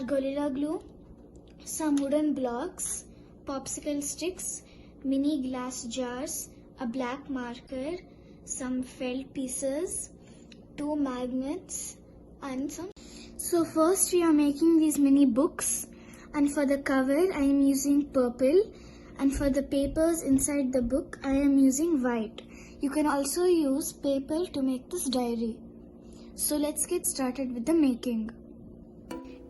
Gorilla Glue, some wooden blocks, popsicle sticks, mini glass jars, a black marker, some felt pieces, 2 magnets and some. So first we are making these mini books, and for the cover I am using purple, and for the papers inside the book I am using white. You can also use paper to make this diary. So let's get started with the making.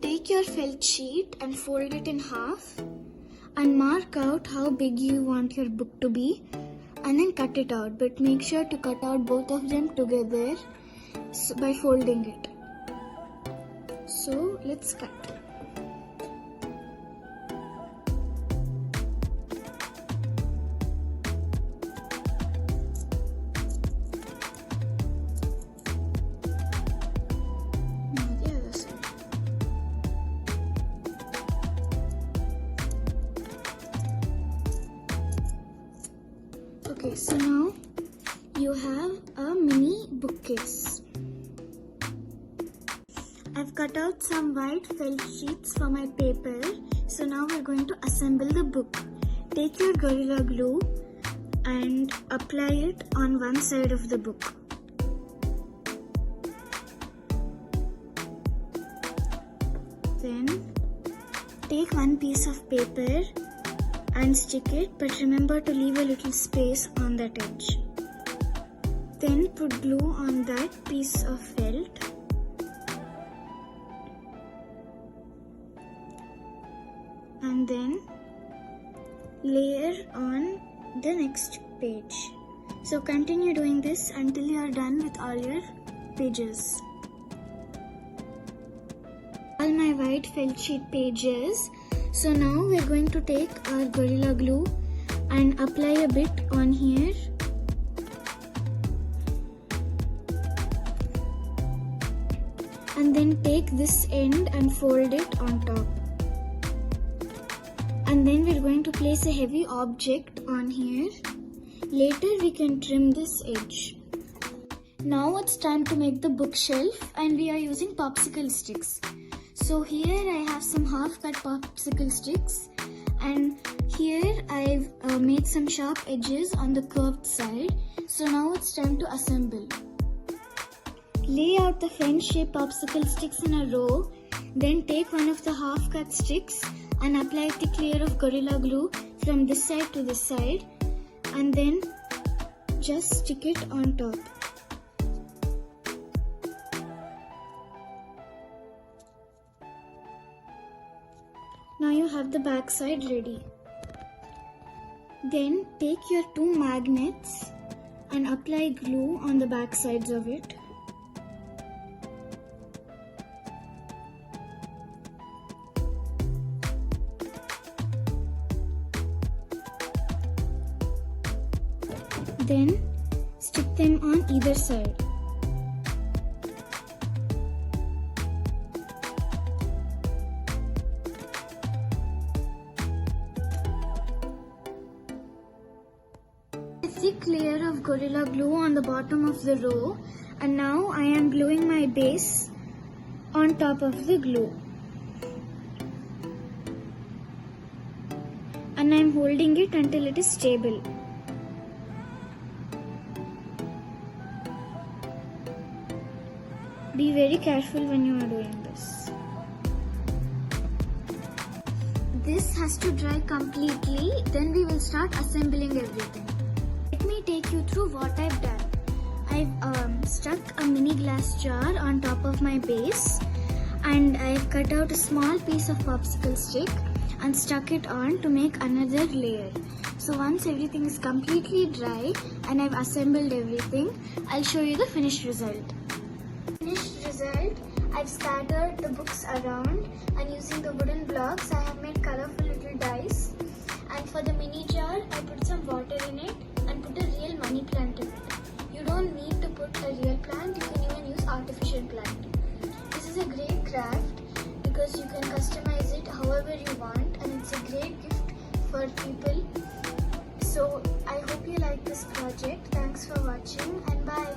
Take your felt sheet and fold it in half and mark out how big you want your book to be, and then cut it out, but make sure to cut out both of them together by folding it. So let's cut. Okay, so now you have a mini bookcase. I've cut out some white felt sheets for my paper. So now we're going to assemble the book. Take your Gorilla Glue and apply it on one side of the book. Then take one piece of paper and stick it, but remember to leave a little space on that edge. Then put glue on that piece of felt. And then layer on the next page. So continue doing this until you are done with all your pages. All my white felt sheet pages. So now we're going to take our Gorilla Glue and apply a bit on here. And then take this end and fold it on top. And then we're going to place a heavy object on here. Later we can trim this edge. Now it's time to make the bookshelf, and we are using popsicle sticks. So here I have some half-cut popsicle sticks, and here I've made some sharp edges on the curved side. So now it's time to assemble. Lay out the fan-shaped popsicle sticks in a row, then take one of the half-cut sticks and apply a thick layer of Gorilla Glue from this side to this side, and then just stick it on top. Now you have the back side ready. Then take your 2 magnets and apply glue on the back sides of it. Then stick them on either side. A thick layer of Gorilla Glue on the bottom of the row, and now I am gluing my base on top of the glue. And I am holding it until it is stable. Be very careful when you are doing this. This has to dry completely, then we will start assembling everything. Let me take you through what I've done. I've stuck a mini glass jar on top of my base, and I've cut out a small piece of popsicle stick and stuck it on to make another layer. So once everything is completely dry and I've assembled everything, I'll show you the finished result. Finished result, I've scattered the books around, and using the wooden blocks I have made colorful little dice, and for the mini jar I put some water in it and put a real money plant in it. You don't need to put a real plant, you can even use artificial plant. This is a great craft because you can customize it however you want, and it's a great gift for people. So I hope you like this project. Thanks for watching, and bye.